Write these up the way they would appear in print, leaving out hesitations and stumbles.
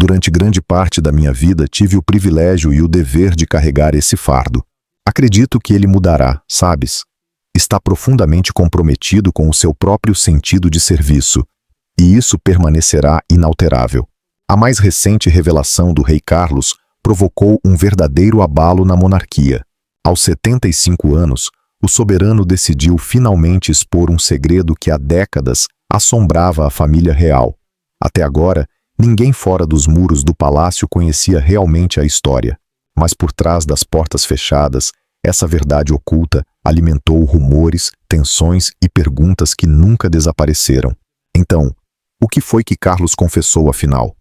Durante grande parte da minha vida tive o privilégio e o dever de carregar esse fardo. Acredito que ele mudará, sabes? Está profundamente comprometido com o seu próprio sentido de serviço, e isso permanecerá inalterável. A mais recente revelação do rei Carlos provocou um verdadeiro abalo na monarquia. Aos 75 anos, o soberano decidiu finalmente expor um segredo que há décadas assombrava a família real. Até agora, ninguém fora dos muros do palácio conhecia realmente a história. Mas por trás das portas fechadas, essa verdade oculta alimentou rumores, tensões e perguntas que nunca desapareceram. Então, o que foi que Carlos confessou afinal?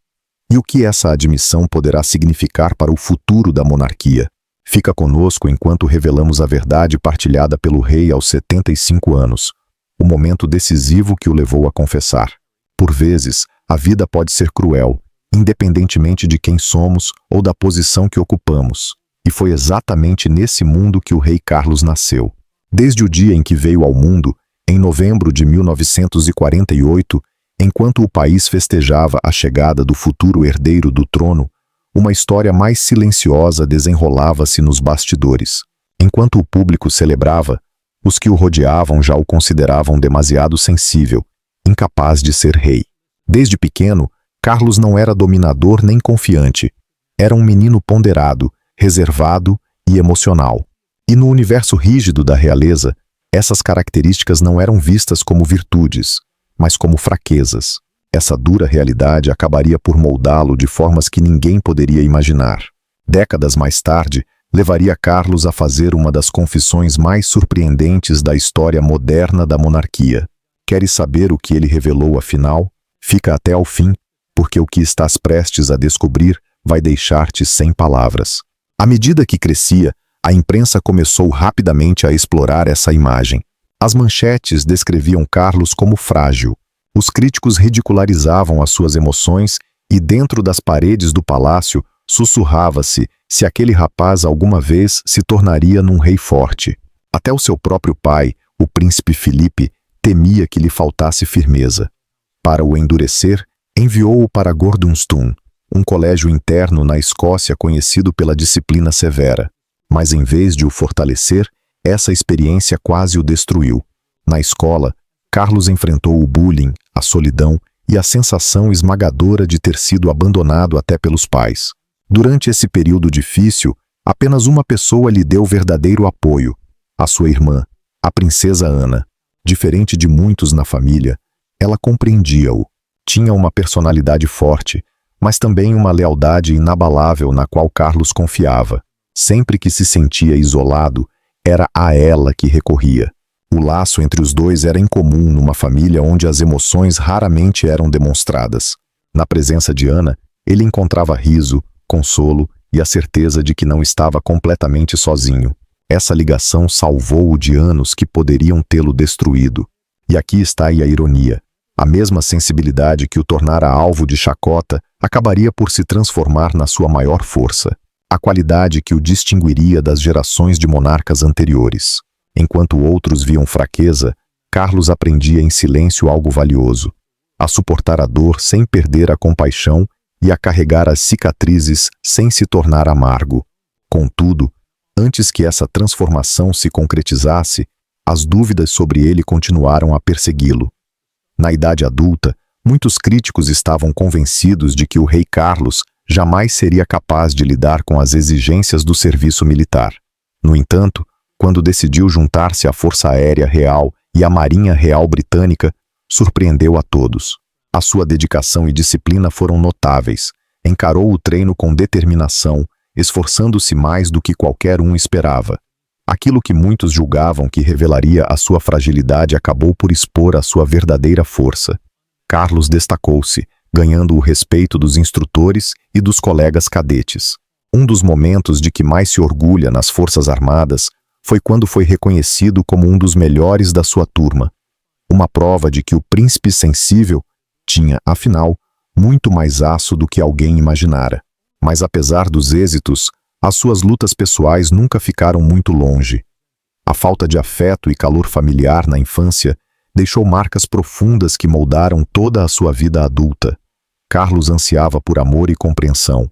E o que essa admissão poderá significar para o futuro da monarquia? Fica conosco enquanto revelamos a verdade partilhada pelo rei aos 75 anos, o momento decisivo que o levou a confessar. Por vezes, a vida pode ser cruel, independentemente de quem somos ou da posição que ocupamos. E foi exatamente nesse mundo que o rei Carlos nasceu. Desde o dia em que veio ao mundo, em novembro de 1948, enquanto o país festejava a chegada do futuro herdeiro do trono, uma história mais silenciosa desenrolava-se nos bastidores. Enquanto o público celebrava, os que o rodeavam já o consideravam demasiado sensível, incapaz de ser rei. Desde pequeno, Carlos não era dominador nem confiante. Era um menino ponderado, reservado e emocional. E no universo rígido da realeza, essas características não eram vistas como virtudes, mas como fraquezas. Essa dura realidade acabaria por moldá-lo de formas que ninguém poderia imaginar. Décadas mais tarde, levaria Carlos a fazer uma das confissões mais surpreendentes da história moderna da monarquia. Queres saber o que ele revelou afinal? Fica até ao fim, porque o que estás prestes a descobrir vai deixar-te sem palavras. À medida que crescia, a imprensa começou rapidamente a explorar essa imagem. As manchetes descreviam Carlos como frágil. Os críticos ridicularizavam as suas emoções e dentro das paredes do palácio sussurrava-se se aquele rapaz alguma vez se tornaria num rei forte. Até o seu próprio pai, o príncipe Filipe, temia que lhe faltasse firmeza. Para o endurecer, enviou-o para Gordonstoun, um colégio interno na Escócia conhecido pela disciplina severa. Mas em vez de o fortalecer, essa experiência quase o destruiu. Na escola, Carlos enfrentou o bullying, a solidão e a sensação esmagadora de ter sido abandonado até pelos pais. Durante esse período difícil, apenas uma pessoa lhe deu verdadeiro apoio: a sua irmã, a princesa Ana. Diferente de muitos na família, ela compreendia-o. Tinha uma personalidade forte, mas também uma lealdade inabalável na qual Carlos confiava. Sempre que se sentia isolado, era a ela que recorria. O laço entre os dois era incomum numa família onde as emoções raramente eram demonstradas. Na presença de Ana, ele encontrava riso, consolo e a certeza de que não estava completamente sozinho. Essa ligação salvou-o de anos que poderiam tê-lo destruído. E aqui está a ironia. A mesma sensibilidade que o tornara alvo de chacota acabaria por se transformar na sua maior força. A qualidade que o distinguiria das gerações de monarcas anteriores. Enquanto outros viam fraqueza, Carlos aprendia em silêncio algo valioso: a suportar a dor sem perder a compaixão e a carregar as cicatrizes sem se tornar amargo. Contudo, antes que essa transformação se concretizasse, as dúvidas sobre ele continuaram a persegui-lo. Na idade adulta, muitos críticos estavam convencidos de que o rei Carlos jamais seria capaz de lidar com as exigências do serviço militar. No entanto, quando decidiu juntar-se à Força Aérea Real e à Marinha Real Britânica, surpreendeu a todos. A sua dedicação e disciplina foram notáveis. Encarou o treino com determinação, esforçando-se mais do que qualquer um esperava. Aquilo que muitos julgavam que revelaria a sua fragilidade acabou por expor a sua verdadeira força. Carlos destacou-se, ganhando o respeito dos instrutores e dos colegas cadetes. Um dos momentos de que mais se orgulha nas Forças Armadas foi quando foi reconhecido como um dos melhores da sua turma. Uma prova de que o príncipe sensível tinha, afinal, muito mais aço do que alguém imaginara. Mas apesar dos êxitos, as suas lutas pessoais nunca ficaram muito longe. A falta de afeto e calor familiar na infância deixou marcas profundas que moldaram toda a sua vida adulta. Carlos ansiava por amor e compreensão,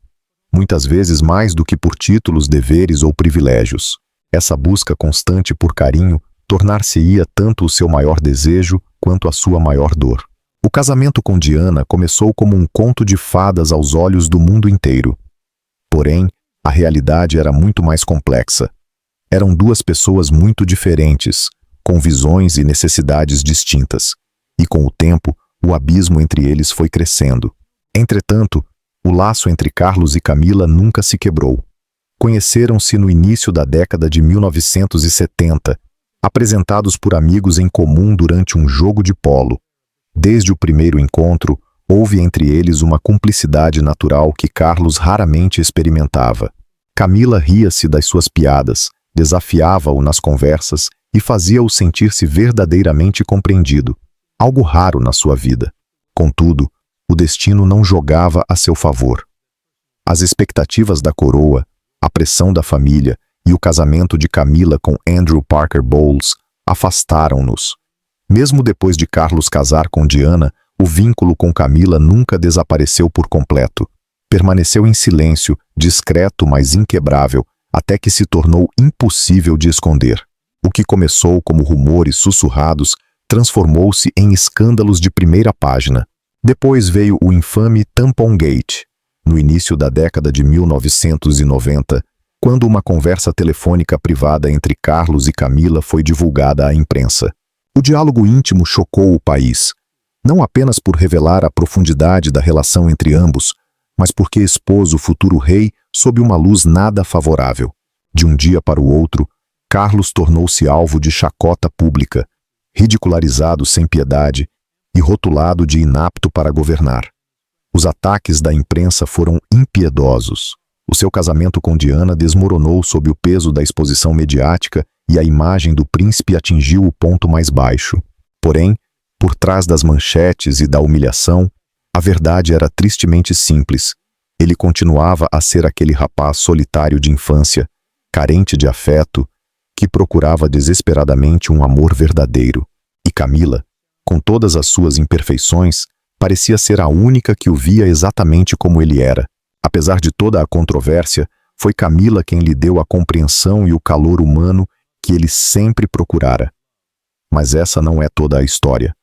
muitas vezes mais do que por títulos, deveres ou privilégios. Essa busca constante por carinho tornar-se-ia tanto o seu maior desejo quanto a sua maior dor. O casamento com Diana começou como um conto de fadas aos olhos do mundo inteiro. Porém, a realidade era muito mais complexa. Eram duas pessoas muito diferentes, com visões e necessidades distintas, e com o tempo, o abismo entre eles foi crescendo. Entretanto, o laço entre Carlos e Camila nunca se quebrou. Conheceram-se no início da década de 1970, apresentados por amigos em comum durante um jogo de polo. Desde o primeiro encontro, houve entre eles uma cumplicidade natural que Carlos raramente experimentava. Camila ria-se das suas piadas, desafiava-o nas conversas e fazia-o sentir-se verdadeiramente compreendido, algo raro na sua vida. Contudo, o destino não jogava a seu favor. As expectativas da coroa, a pressão da família e o casamento de Camila com Andrew Parker Bowles afastaram-nos. Mesmo depois de Carlos casar com Diana, o vínculo com Camila nunca desapareceu por completo. Permaneceu em silêncio, discreto, mas inquebrável, até que se tornou impossível de esconder. O que começou como rumores sussurrados transformou-se em escândalos de primeira página. Depois veio o infame Tampon Gate, no início da década de 1990, quando uma conversa telefônica privada entre Carlos e Camila foi divulgada à imprensa. O diálogo íntimo chocou o país, não apenas por revelar a profundidade da relação entre ambos, mas porque expôs o futuro rei sob uma luz nada favorável. De um dia para o outro, Carlos tornou-se alvo de chacota pública, ridicularizado sem piedade e rotulado de inapto para governar. Os ataques da imprensa foram impiedosos. O seu casamento com Diana desmoronou sob o peso da exposição mediática e a imagem do príncipe atingiu o ponto mais baixo. Porém, por trás das manchetes e da humilhação, a verdade era tristemente simples. Ele continuava a ser aquele rapaz solitário de infância, carente de afeto, que procurava desesperadamente um amor verdadeiro. E Camila, com todas as suas imperfeições, parecia ser a única que o via exatamente como ele era. Apesar de toda a controvérsia, foi Camila quem lhe deu a compreensão e o calor humano que ele sempre procurara. Mas essa não é toda a história.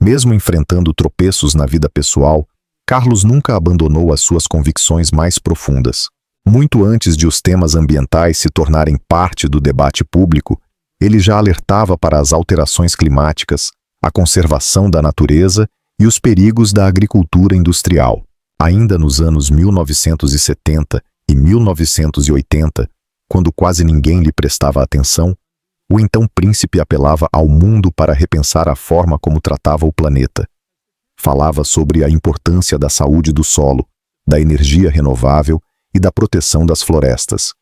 Mesmo enfrentando tropeços na vida pessoal, Carlos nunca abandonou as suas convicções mais profundas. Muito antes de os temas ambientais se tornarem parte do debate público, ele já alertava para as alterações climáticas, a conservação da natureza e os perigos da agricultura industrial. Ainda nos anos 1970 e 1980, quando quase ninguém lhe prestava atenção, o então príncipe apelava ao mundo para repensar a forma como tratava o planeta. Falava sobre a importância da saúde do solo, da energia renovável e da proteção das florestas.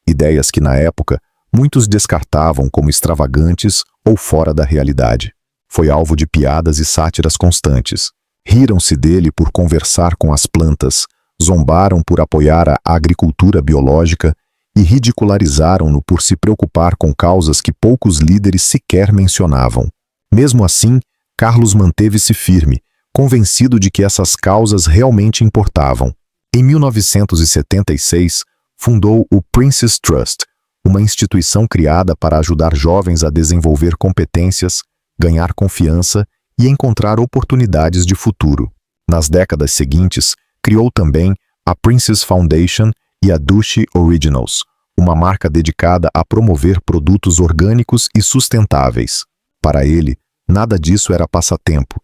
Ideias que, na época, muitos descartavam como extravagantes ou fora da realidade. Foi alvo de piadas e sátiras constantes. Riram-se dele por conversar com as plantas, zombaram por apoiar a agricultura biológica e ridicularizaram-no por se preocupar com causas que poucos líderes sequer mencionavam. Mesmo assim, Carlos manteve-se firme, convencido de que essas causas realmente importavam. Em 1976, fundou o Prince's Trust, uma instituição criada para ajudar jovens a desenvolver competências, ganhar confiança e encontrar oportunidades de futuro. Nas décadas seguintes, criou também a Prince's Foundation e a Dushi Originals, uma marca dedicada a promover produtos orgânicos e sustentáveis. Para ele, nada disso era passatempo.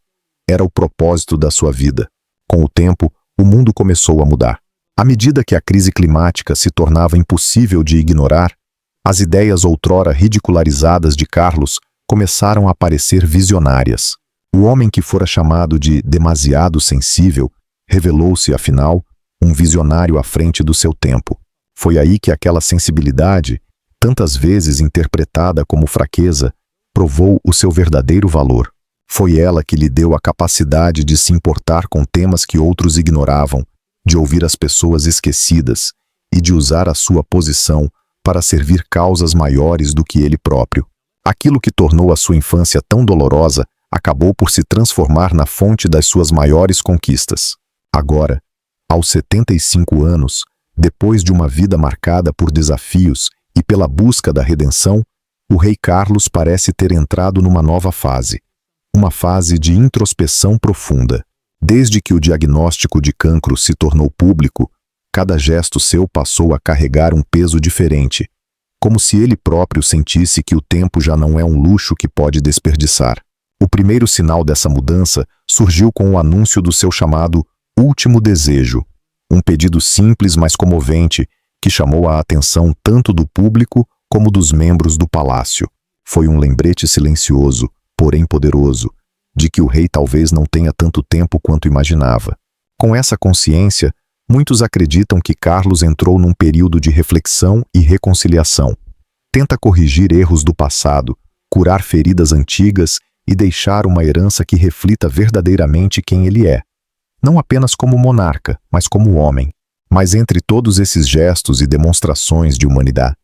Era o propósito da sua vida. Com o tempo, o mundo começou a mudar. À medida que a crise climática se tornava impossível de ignorar, as ideias outrora ridicularizadas de Carlos começaram a parecer visionárias. O homem que fora chamado de demasiado sensível revelou-se, afinal, um visionário à frente do seu tempo. Foi aí que aquela sensibilidade, tantas vezes interpretada como fraqueza, provou o seu verdadeiro valor. Foi ela que lhe deu a capacidade de se importar com temas que outros ignoravam, de ouvir as pessoas esquecidas e de usar a sua posição para servir causas maiores do que ele próprio. Aquilo que tornou a sua infância tão dolorosa acabou por se transformar na fonte das suas maiores conquistas. Agora, aos 75 anos, depois de uma vida marcada por desafios e pela busca da redenção, o rei Carlos parece ter entrado numa nova fase. Uma fase de introspeção profunda. Desde que o diagnóstico de cancro se tornou público, cada gesto seu passou a carregar um peso diferente, como se ele próprio sentisse que o tempo já não é um luxo que pode desperdiçar. O primeiro sinal dessa mudança surgiu com o anúncio do seu chamado último desejo, um pedido simples mas comovente que chamou a atenção tanto do público como dos membros do palácio. Foi um lembrete silencioso, porém poderoso, de que o rei talvez não tenha tanto tempo quanto imaginava. Com essa consciência, muitos acreditam que Carlos entrou num período de reflexão e reconciliação. Tenta corrigir erros do passado, curar feridas antigas e deixar uma herança que reflita verdadeiramente quem ele é. Não apenas como monarca, mas como homem. Mas entre todos esses gestos e demonstrações de humanidade,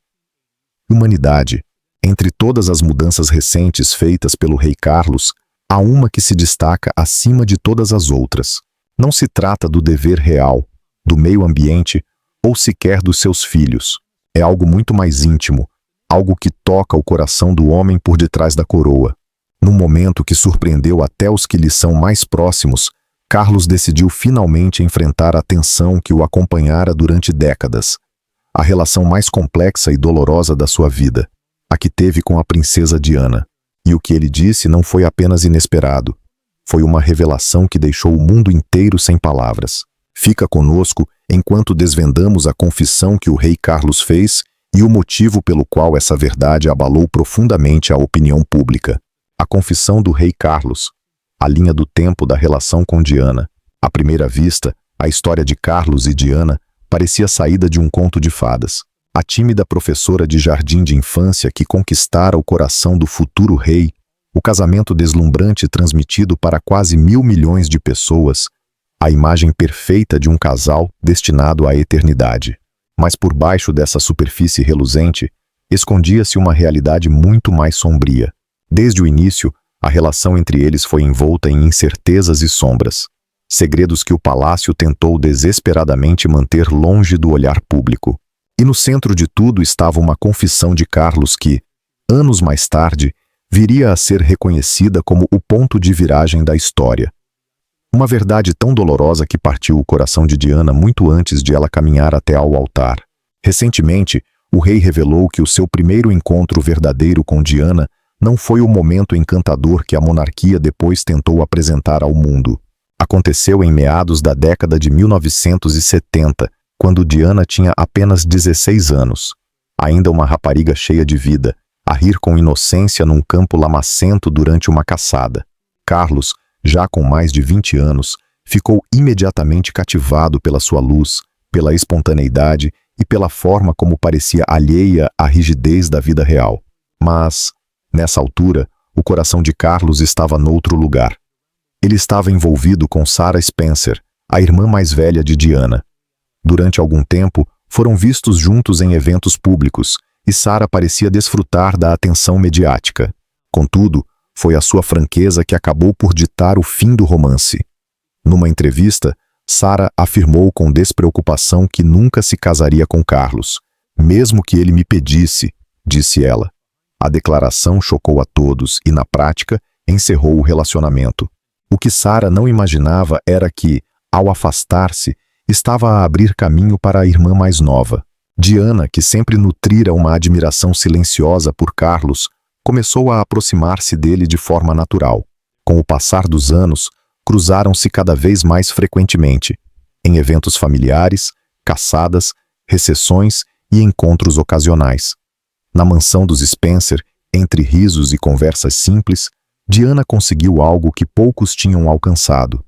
entre todas as mudanças recentes feitas pelo rei Carlos, há uma que se destaca acima de todas as outras. Não se trata do dever real, do meio ambiente ou sequer dos seus filhos. É algo muito mais íntimo, algo que toca o coração do homem por detrás da coroa. Num momento que surpreendeu até os que lhe são mais próximos, Carlos decidiu finalmente enfrentar a tensão que o acompanhara durante décadas. A relação mais complexa e dolorosa da sua vida, a que teve com a princesa Diana. E o que ele disse não foi apenas inesperado. Foi uma revelação que deixou o mundo inteiro sem palavras. Fica conosco enquanto desvendamos a confissão que o rei Carlos fez e o motivo pelo qual essa verdade abalou profundamente a opinião pública. A confissão do rei Carlos, a linha do tempo da relação com Diana. À primeira vista, a história de Carlos e Diana parecia saída de um conto de fadas. A tímida professora de jardim de infância que conquistara o coração do futuro rei, o casamento deslumbrante transmitido para quase 1.000 milhões de pessoas, a imagem perfeita de um casal destinado à eternidade. Mas por baixo dessa superfície reluzente, escondia-se uma realidade muito mais sombria. Desde o início, a relação entre eles foi envolta em incertezas e sombras, segredos que o palácio tentou desesperadamente manter longe do olhar público. E no centro de tudo estava uma confissão de Carlos que, anos mais tarde, viria a ser reconhecida como o ponto de viragem da história. Uma verdade tão dolorosa que partiu o coração de Diana muito antes de ela caminhar até ao altar. Recentemente, o rei revelou que o seu primeiro encontro verdadeiro com Diana não foi o momento encantador que a monarquia depois tentou apresentar ao mundo. Aconteceu em meados da década de 1970, quando Diana tinha apenas 16 anos. Ainda uma rapariga cheia de vida, a rir com inocência num campo lamacento durante uma caçada. Carlos, já com mais de 20 anos, ficou imediatamente cativado pela sua luz, pela espontaneidade e pela forma como parecia alheia à rigidez da vida real. Mas, nessa altura, o coração de Carlos estava noutro lugar. Ele estava envolvido com Sarah Spencer, a irmã mais velha de Diana. Durante algum tempo, foram vistos juntos em eventos públicos, e Sarah parecia desfrutar da atenção mediática. Contudo, foi a sua franqueza que acabou por ditar o fim do romance. Numa entrevista, Sarah afirmou com despreocupação que nunca se casaria com Carlos, mesmo que ele me pedisse, disse ela. A declaração chocou a todos e, na prática, encerrou o relacionamento. O que Sarah não imaginava era que, ao afastar-se, estava a abrir caminho para a irmã mais nova. Diana, que sempre nutrira uma admiração silenciosa por Carlos, começou a aproximar-se dele de forma natural. Com o passar dos anos, cruzaram-se cada vez mais frequentemente, em eventos familiares, caçadas, recepções e encontros ocasionais. Na mansão dos Spencer, entre risos e conversas simples, Diana conseguiu algo que poucos tinham alcançado: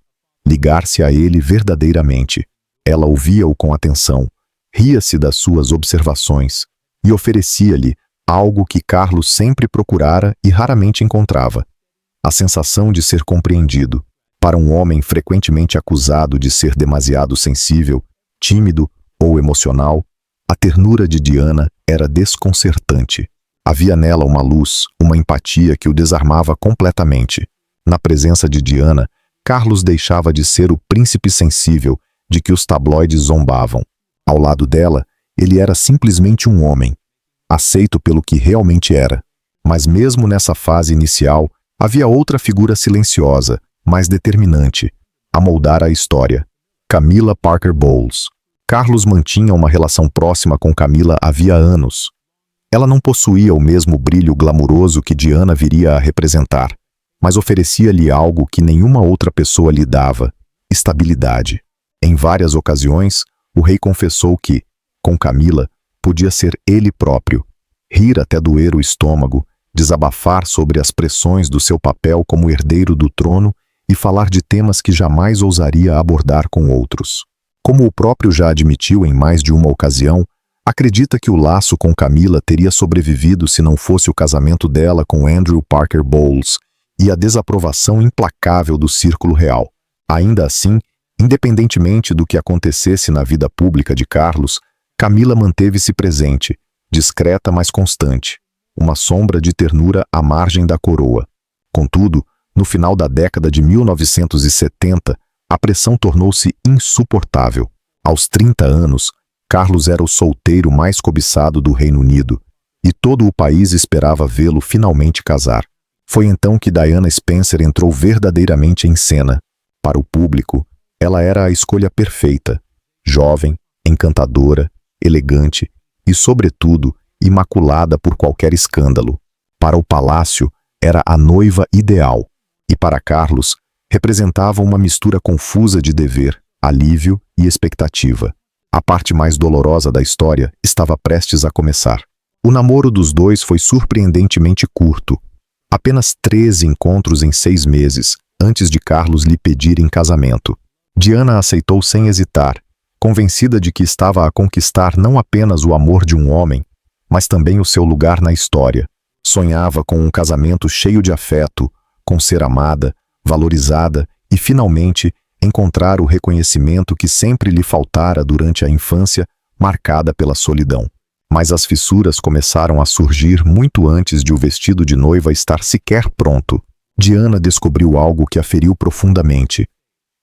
ligar-se a ele verdadeiramente. Ela ouvia-o com atenção, ria-se das suas observações e oferecia-lhe algo que Carlos sempre procurara e raramente encontrava: a sensação de ser compreendido. Para um homem frequentemente acusado de ser demasiado sensível, tímido ou emocional, a ternura de Diana era desconcertante. Havia nela uma luz, uma empatia que o desarmava completamente. Na presença de Diana, Carlos deixava de ser o príncipe sensível de que os tabloides zombavam. Ao lado dela, ele era simplesmente um homem, aceito pelo que realmente era. Mas mesmo nessa fase inicial, havia outra figura silenciosa, mais determinante, a moldar a história. Camila Parker Bowles. Carlos mantinha uma relação próxima com Camila havia anos. Ela não possuía o mesmo brilho glamuroso que Diana viria a representar, mas oferecia-lhe algo que nenhuma outra pessoa lhe dava: estabilidade. Em várias ocasiões, o rei confessou que, com Camila, podia ser ele próprio, rir até doer o estômago, desabafar sobre as pressões do seu papel como herdeiro do trono e falar de temas que jamais ousaria abordar com outros. Como o próprio já admitiu em mais de uma ocasião, acredita que o laço com Camila teria sobrevivido se não fosse o casamento dela com Andrew Parker Bowles e a desaprovação implacável do círculo real. Ainda assim, independentemente do que acontecesse na vida pública de Carlos, Camila manteve-se presente, discreta mas constante, uma sombra de ternura à margem da coroa. Contudo, no final da década de 1970, a pressão tornou-se insuportável. Aos 30 anos, Carlos era o solteiro mais cobiçado do Reino Unido, e todo o país esperava vê-lo finalmente casar. Foi então que Diana Spencer entrou verdadeiramente em cena. Para o público, ela era a escolha perfeita, jovem, encantadora, elegante e, sobretudo, imaculada por qualquer escândalo. Para o palácio, era a noiva ideal, e para Carlos, representava uma mistura confusa de dever, alívio e expectativa. A parte mais dolorosa da história estava prestes a começar. O namoro dos dois foi surpreendentemente curto. Apenas 13 encontros em 6 meses, antes de Carlos lhe pedir em casamento. Diana aceitou sem hesitar, convencida de que estava a conquistar não apenas o amor de um homem, mas também o seu lugar na história. Sonhava com um casamento cheio de afeto, com ser amada, valorizada e, finalmente, encontrar o reconhecimento que sempre lhe faltara durante a infância, marcada pela solidão. Mas as fissuras começaram a surgir muito antes de o vestido de noiva estar sequer pronto. Diana descobriu algo que a feriu profundamente.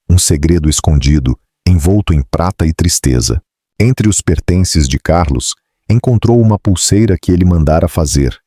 Um segredo escondido, envolto em prata e tristeza. Entre os pertences de Carlos, encontrou uma pulseira que ele mandara fazer.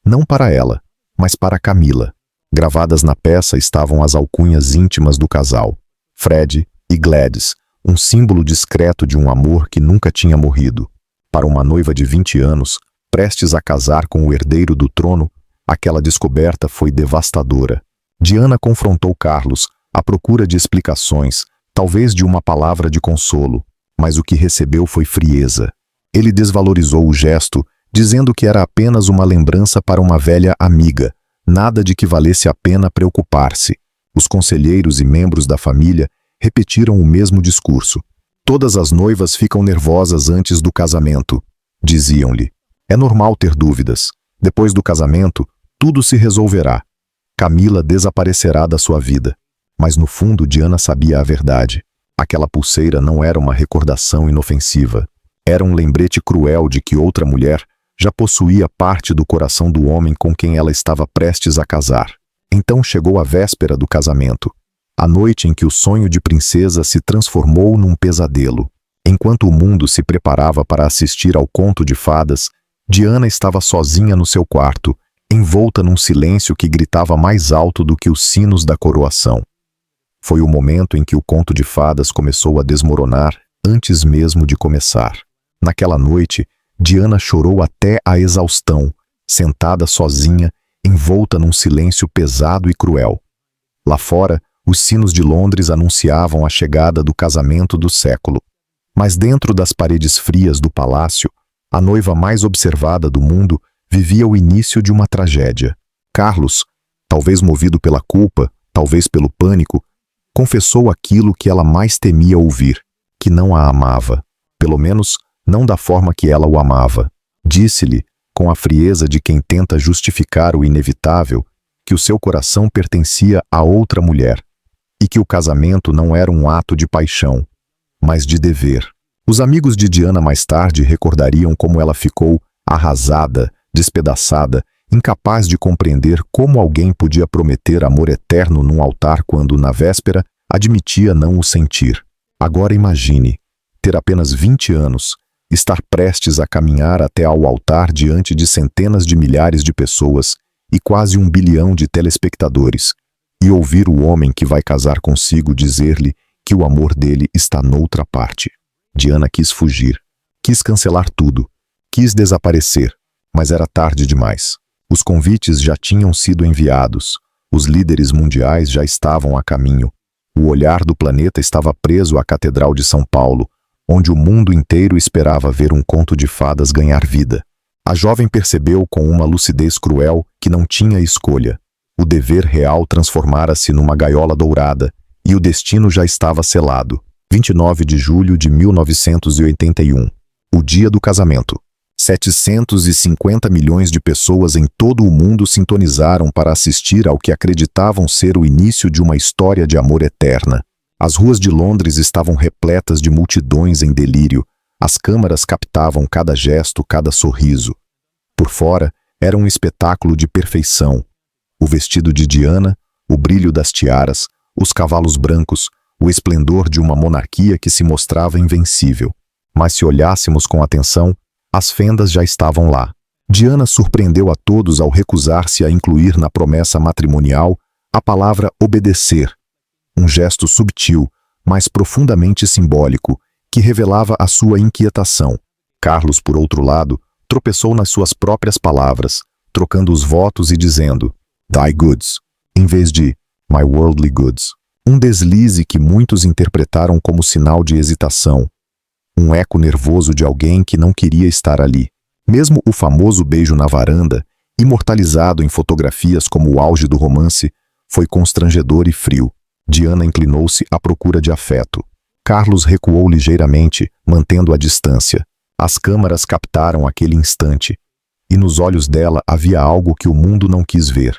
Não para ela, mas para Camila. Gravadas na peça estavam as alcunhas íntimas do casal, Fred e Gladys, um símbolo discreto de um amor que nunca tinha morrido. Para uma noiva de 20 anos, prestes a casar com o herdeiro do trono, aquela descoberta foi devastadora. Diana confrontou Carlos, à procura de explicações, talvez de uma palavra de consolo, mas o que recebeu foi frieza. Ele desvalorizou o gesto, dizendo que era apenas uma lembrança para uma velha amiga, nada de que valesse a pena preocupar-se. Os conselheiros e membros da família repetiram o mesmo discurso. Todas as noivas ficam nervosas antes do casamento, diziam-lhe. É normal ter dúvidas. Depois do casamento, tudo se resolverá. Camila desaparecerá da sua vida. Mas no fundo, Diana sabia a verdade. Aquela pulseira não era uma recordação inofensiva. Era um lembrete cruel de que outra mulher já possuía parte do coração do homem com quem ela estava prestes a casar. Então chegou a véspera do casamento, a noite em que o sonho de princesa se transformou num pesadelo. Enquanto o mundo se preparava para assistir ao conto de fadas, Diana estava sozinha no seu quarto, envolta num silêncio que gritava mais alto do que os sinos da coroação. Foi o momento em que o conto de fadas começou a desmoronar antes mesmo de começar. Naquela noite, Diana chorou até a exaustão, sentada sozinha, envolta num silêncio pesado e cruel. Lá fora, os sinos de Londres anunciavam a chegada do casamento do século. Mas dentro das paredes frias do palácio, a noiva mais observada do mundo vivia o início de uma tragédia. Carlos, talvez movido pela culpa, talvez pelo pânico, confessou aquilo que ela mais temia ouvir, que não a amava. Pelo menos, não da forma que ela o amava. Disse-lhe, com a frieza de quem tenta justificar o inevitável, que o seu coração pertencia a outra mulher, e que o casamento não era um ato de paixão, mas de dever. Os amigos de Diana mais tarde recordariam como ela ficou arrasada, despedaçada incapaz de compreender como alguém podia prometer amor eterno num altar quando, na véspera, admitia não o sentir. Agora imagine, ter apenas 20 anos, estar prestes a caminhar até ao altar diante de centenas de milhares de pessoas e quase 1 bilhão de telespectadores, e ouvir o homem que vai casar consigo dizer-lhe que o amor dele está noutra parte. Diana quis fugir, quis cancelar tudo, quis desaparecer, mas era tarde demais. Os convites já tinham sido enviados, os líderes mundiais já estavam a caminho. O olhar do planeta estava preso à Catedral de São Paulo, onde o mundo inteiro esperava ver um conto de fadas ganhar vida. A jovem percebeu com uma lucidez cruel que não tinha escolha. O dever real transformara-se numa gaiola dourada, e o destino já estava selado. 29 de julho de 1981. O dia do casamento. 750 milhões de pessoas em todo o mundo sintonizaram para assistir ao que acreditavam ser o início de uma história de amor eterna. As ruas de Londres estavam repletas de multidões em delírio. As câmaras captavam cada gesto, cada sorriso. Por fora, era um espetáculo de perfeição. O vestido de Diana, o brilho das tiaras, os cavalos brancos, o esplendor de uma monarquia que se mostrava invencível. Mas se olhássemos com atenção, as fendas já estavam lá. Diana surpreendeu a todos ao recusar-se a incluir na promessa matrimonial a palavra obedecer. Um gesto subtil, mas profundamente simbólico, que revelava a sua inquietação. Carlos, por outro lado, tropeçou nas suas próprias palavras, trocando os votos e dizendo "thy goods", em vez de "my worldly goods". Um deslize que muitos interpretaram como sinal de hesitação. Um eco nervoso de alguém que não queria estar ali. Mesmo o famoso beijo na varanda, imortalizado em fotografias como o auge do romance, foi constrangedor e frio. Diana inclinou-se à procura de afeto. Carlos recuou ligeiramente, mantendo a distância. As câmaras captaram aquele instante, e nos olhos dela havia algo que o mundo não quis ver.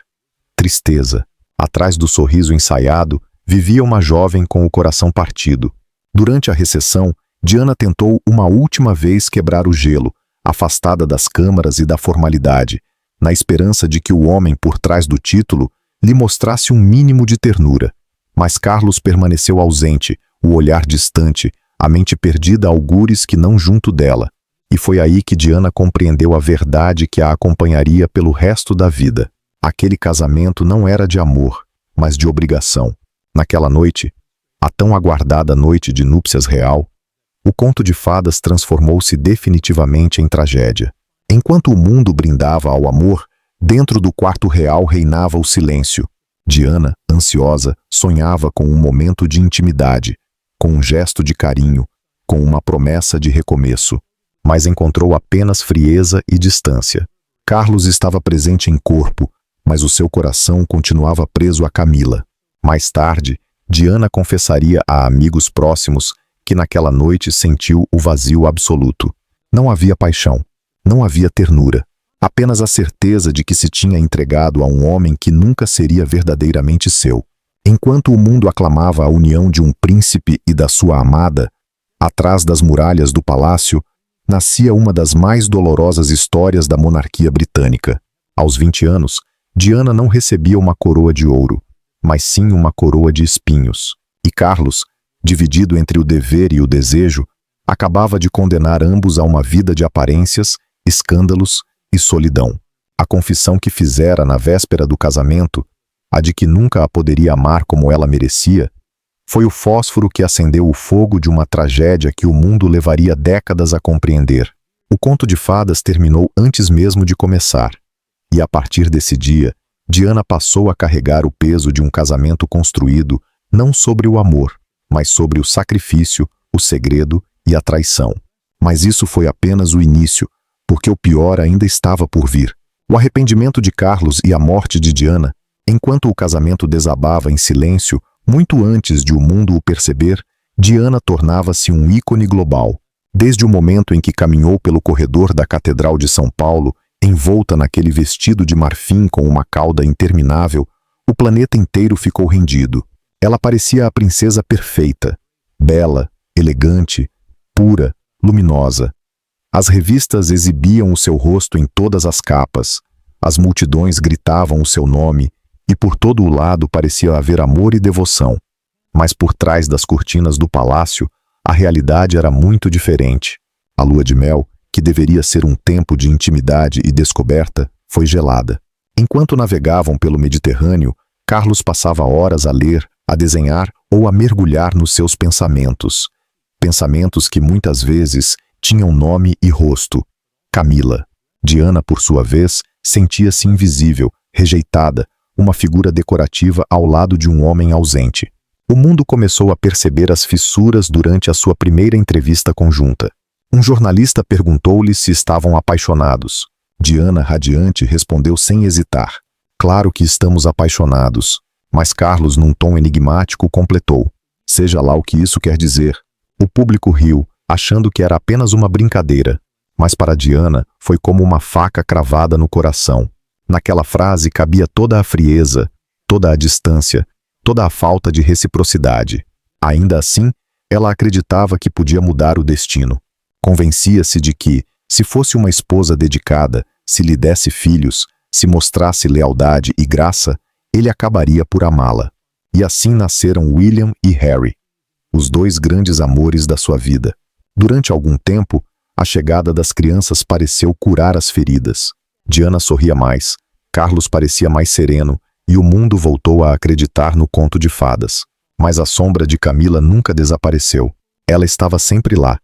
Tristeza. Atrás do sorriso ensaiado, vivia uma jovem com o coração partido. Durante a recepção, Diana tentou uma última vez quebrar o gelo, afastada das câmaras e da formalidade, na esperança de que o homem por trás do título lhe mostrasse um mínimo de ternura. Mas Carlos permaneceu ausente, o olhar distante, a mente perdida a algures que não junto dela. E foi aí que Diana compreendeu a verdade que a acompanharia pelo resto da vida. Aquele casamento não era de amor, mas de obrigação. Naquela noite, a tão aguardada noite de núpcias real, o conto de fadas transformou-se definitivamente em tragédia. Enquanto o mundo brindava ao amor, dentro do quarto real reinava o silêncio. Diana, ansiosa, sonhava com um momento de intimidade, com um gesto de carinho, com uma promessa de recomeço, mas encontrou apenas frieza e distância. Carlos estava presente em corpo, mas o seu coração continuava preso a Camila. Mais tarde, Diana confessaria a amigos próximos que naquela noite sentiu o vazio absoluto. Não havia paixão, não havia ternura, apenas a certeza de que se tinha entregado a um homem que nunca seria verdadeiramente seu. Enquanto o mundo aclamava a união de um príncipe e da sua amada, atrás das muralhas do palácio, nascia uma das mais dolorosas histórias da monarquia britânica. Aos 20 anos, Diana não recebia uma coroa de ouro, mas sim uma coroa de espinhos. E Carlos, dividido entre o dever e o desejo, acabava de condenar ambos a uma vida de aparências, escândalos e solidão. A confissão que fizera na véspera do casamento, a de que nunca a poderia amar como ela merecia, foi o fósforo que acendeu o fogo de uma tragédia que o mundo levaria décadas a compreender. O conto de fadas terminou antes mesmo de começar, e a partir desse dia, Diana passou a carregar o peso de um casamento construído não sobre o amor, mas sobre o sacrifício, o segredo e a traição. Mas isso foi apenas o início, porque o pior ainda estava por vir. O arrependimento de Carlos e a morte de Diana, enquanto o casamento desabava em silêncio, muito antes de o mundo o perceber, Diana tornava-se um ícone global. Desde o momento em que caminhou pelo corredor da Catedral de São Paulo, envolta naquele vestido de marfim com uma cauda interminável, o planeta inteiro ficou rendido. Ela parecia a princesa perfeita, bela, elegante, pura, luminosa. As revistas exibiam o seu rosto em todas as capas. As multidões gritavam o seu nome e por todo o lado parecia haver amor e devoção. Mas por trás das cortinas do palácio, a realidade era muito diferente. A lua de mel, que deveria ser um tempo de intimidade e descoberta, foi gelada. Enquanto navegavam pelo Mediterrâneo, Carlos passava horas a ler, a desenhar ou a mergulhar nos seus pensamentos. Pensamentos que muitas vezes tinham nome e rosto. Camila. Diana, por sua vez, sentia-se invisível, rejeitada, uma figura decorativa ao lado de um homem ausente. O mundo começou a perceber as fissuras durante a sua primeira entrevista conjunta. Um jornalista perguntou-lhe se estavam apaixonados. Diana, radiante, respondeu sem hesitar: "Claro que estamos apaixonados." Mas Carlos, num tom enigmático, completou: "Seja lá o que isso quer dizer." O público riu, achando que era apenas uma brincadeira. Mas para Diana, foi como uma faca cravada no coração. Naquela frase cabia toda a frieza, toda a distância, toda a falta de reciprocidade. Ainda assim, ela acreditava que podia mudar o destino. Convencia-se de que, se fosse uma esposa dedicada, se lhe desse filhos, se mostrasse lealdade e graça, ele acabaria por amá-la. E assim nasceram William e Harry, os dois grandes amores da sua vida. Durante algum tempo, a chegada das crianças pareceu curar as feridas. Diana sorria mais, Carlos parecia mais sereno, e o mundo voltou a acreditar no conto de fadas. Mas a sombra de Camila nunca desapareceu. Ela estava sempre lá,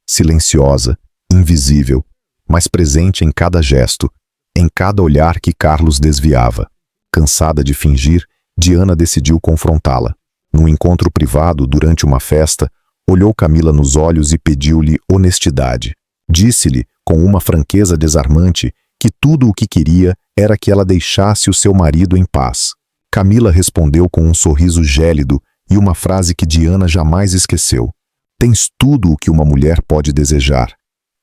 silenciosa, invisível, mas presente em cada gesto, em cada olhar que Carlos desviava. Cansada de fingir, Diana decidiu confrontá-la. Num encontro privado, durante uma festa, olhou Camila nos olhos e pediu-lhe honestidade. Disse-lhe, com uma franqueza desarmante, que tudo o que queria era que ela deixasse o seu marido em paz. Camila respondeu com um sorriso gélido e uma frase que Diana jamais esqueceu: "Tens tudo o que uma mulher pode desejar.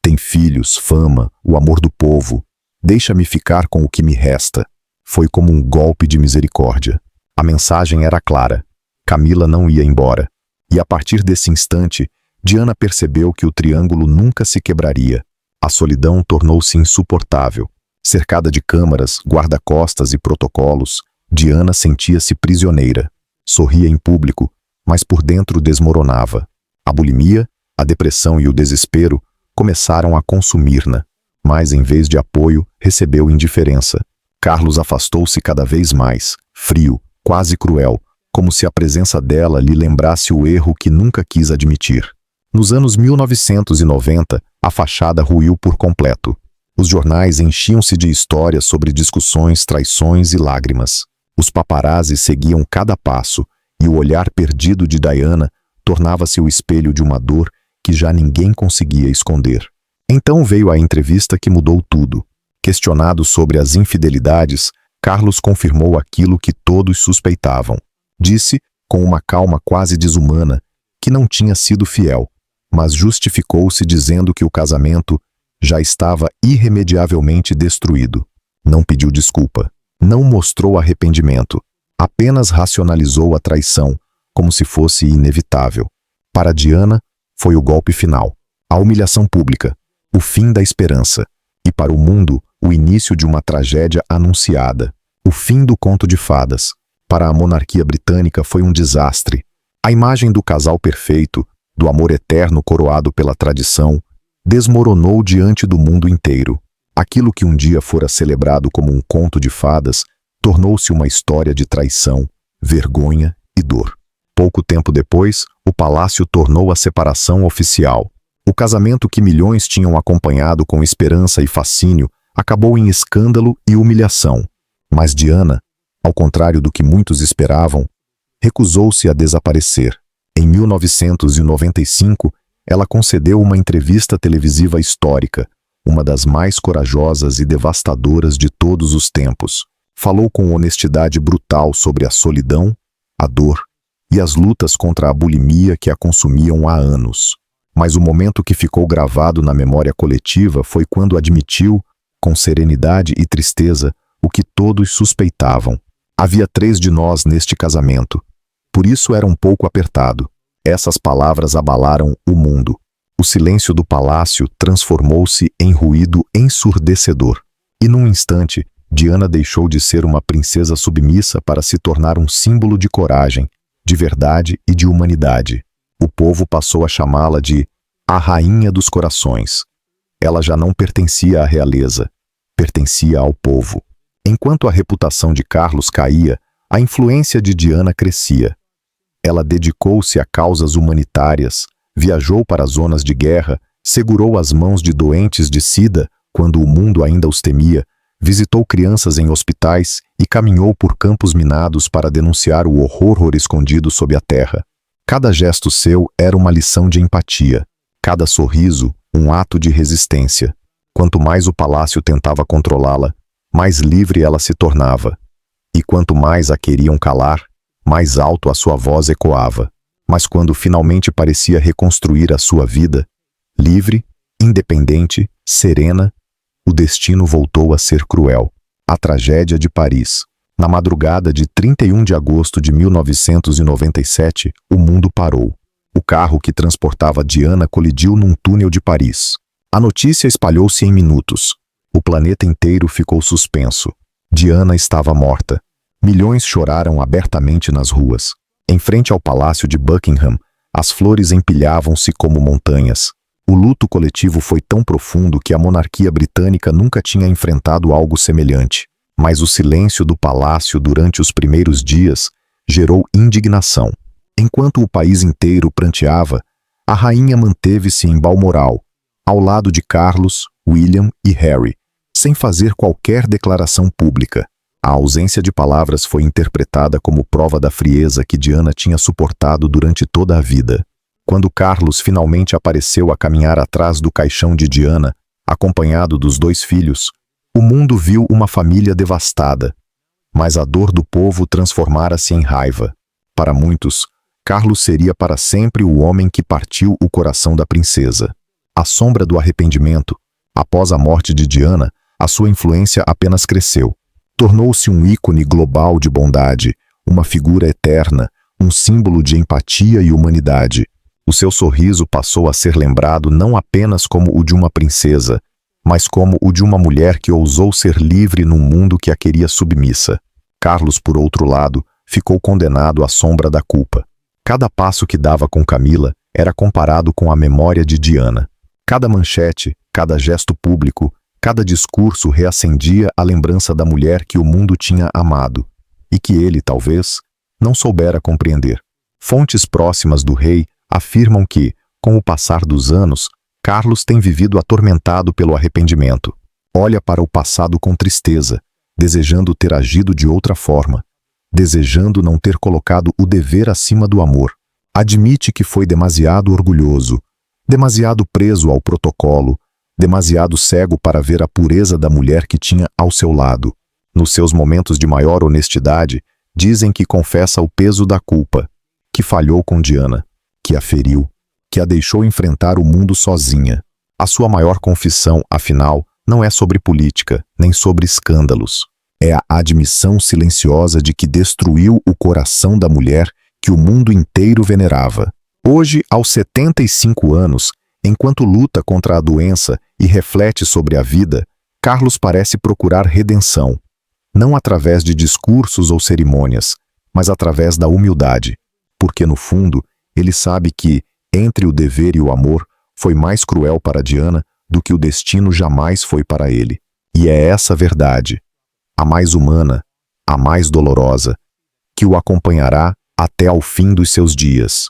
Tem filhos, fama, o amor do povo. Deixa-me ficar com o que me resta." Foi como um golpe de misericórdia. A mensagem era clara. Camila não ia embora. E a partir desse instante, Diana percebeu que o triângulo nunca se quebraria. A solidão tornou-se insuportável. Cercada de câmaras, guarda-costas e protocolos, Diana sentia-se prisioneira. Sorria em público, mas por dentro desmoronava. A bulimia, a depressão e o desespero começaram a consumir-na. Mas, em vez de apoio, recebeu indiferença. Carlos afastou-se cada vez mais, frio, quase cruel, como se a presença dela lhe lembrasse o erro que nunca quis admitir. Nos anos 1990, a fachada ruiu por completo. Os jornais enchiam-se de histórias sobre discussões, traições e lágrimas. Os paparazzis seguiam cada passo, e o olhar perdido de Diana tornava-se o espelho de uma dor que já ninguém conseguia esconder. Então veio a entrevista que mudou tudo. Questionado sobre as infidelidades, Carlos confirmou aquilo que todos suspeitavam. Disse, com uma calma quase desumana, que não tinha sido fiel, mas justificou-se dizendo que o casamento já estava irremediavelmente destruído. Não pediu desculpa, não mostrou arrependimento, apenas racionalizou a traição, como se fosse inevitável. Para Diana, foi o golpe final, a humilhação pública, o fim da esperança, e para o mundo, o início de uma tragédia anunciada, o fim do conto de fadas. Para a monarquia britânica foi um desastre. A imagem do casal perfeito, do amor eterno coroado pela tradição, desmoronou diante do mundo inteiro. Aquilo que um dia fora celebrado como um conto de fadas, tornou-se uma história de traição, vergonha e dor. Pouco tempo depois, o palácio tornou a separação oficial. O casamento que milhões tinham acompanhado com esperança e fascínio acabou em escândalo e humilhação. Mas Diana, ao contrário do que muitos esperavam, recusou-se a desaparecer. Em 1995, ela concedeu uma entrevista televisiva histórica, uma das mais corajosas e devastadoras de todos os tempos. Falou com honestidade brutal sobre a solidão, a dor e as lutas contra a bulimia que a consumiam há anos. Mas o momento que ficou gravado na memória coletiva foi quando admitiu, com serenidade e tristeza, o que todos suspeitavam. Havia 3 de nós neste casamento. Por isso era um pouco apertado. Essas palavras abalaram o mundo. O silêncio do palácio transformou-se em ruído ensurdecedor. E num instante, Diana deixou de ser uma princesa submissa para se tornar um símbolo de coragem, de verdade e de humanidade. O povo passou a chamá-la de a Rainha dos Corações. Ela já não pertencia à realeza, pertencia ao povo. Enquanto a reputação de Carlos caía, a influência de Diana crescia. Ela dedicou-se a causas humanitárias, viajou para zonas de guerra, segurou as mãos de doentes de sida quando o mundo ainda os temia, visitou crianças em hospitais e caminhou por campos minados para denunciar o horror escondido sob a terra. Cada gesto seu era uma lição de empatia, cada sorriso um ato de resistência. Quanto mais o palácio tentava controlá-la, mais livre ela se tornava. E quanto mais a queriam calar, mais alto a sua voz ecoava. Mas quando finalmente parecia reconstruir a sua vida, livre, independente, serena, o destino voltou a ser cruel. A tragédia de Paris. Na madrugada de 31 de agosto de 1997, o mundo parou. O carro que transportava Diana colidiu num túnel de Paris. A notícia espalhou-se em minutos. O planeta inteiro ficou suspenso. Diana estava morta. Milhões choraram abertamente nas ruas. Em frente ao palácio de Buckingham, as flores empilhavam-se como montanhas. O luto coletivo foi tão profundo que a monarquia britânica nunca tinha enfrentado algo semelhante. Mas o silêncio do palácio durante os primeiros dias gerou indignação. Enquanto o país inteiro pranteava, a rainha manteve-se em Balmoral, ao lado de Carlos, William e Harry, sem fazer qualquer declaração pública. A ausência de palavras foi interpretada como prova da frieza que Diana tinha suportado durante toda a vida. Quando Carlos finalmente apareceu a caminhar atrás do caixão de Diana, acompanhado dos 2 filhos, o mundo viu uma família devastada. Mas a dor do povo transformara-se em raiva. Para muitos, Carlos seria para sempre o homem que partiu o coração da princesa. À sombra do arrependimento, após a morte de Diana, a sua influência apenas cresceu. Tornou-se um ícone global de bondade, uma figura eterna, um símbolo de empatia e humanidade. O seu sorriso passou a ser lembrado não apenas como o de uma princesa, mas como o de uma mulher que ousou ser livre num mundo que a queria submissa. Carlos, por outro lado, ficou condenado à sombra da culpa. Cada passo que dava com Camila era comparado com a memória de Diana. Cada manchete, cada gesto público, cada discurso reacendia a lembrança da mulher que o mundo tinha amado e que ele, talvez, não soubera compreender. Fontes próximas do rei afirmam que, com o passar dos anos, Carlos tem vivido atormentado pelo arrependimento. Olha para o passado com tristeza, desejando ter agido de outra forma, desejando não ter colocado o dever acima do amor. Admite que foi demasiado orgulhoso, demasiado preso ao protocolo, demasiado cego para ver a pureza da mulher que tinha ao seu lado. Nos seus momentos de maior honestidade, dizem que confessa o peso da culpa, que falhou com Diana, que a feriu, que a deixou enfrentar o mundo sozinha. A sua maior confissão, afinal, não é sobre política, nem sobre escândalos. É a admissão silenciosa de que destruiu o coração da mulher que o mundo inteiro venerava. Hoje, aos 75 anos, enquanto luta contra a doença e reflete sobre a vida, Carlos parece procurar redenção, não através de discursos ou cerimônias, mas através da humildade, porque no fundo, ele sabe que, entre o dever e o amor, foi mais cruel para Diana do que o destino jamais foi para ele. E é essa verdade, a mais humana, a mais dolorosa, que o acompanhará até ao fim dos seus dias.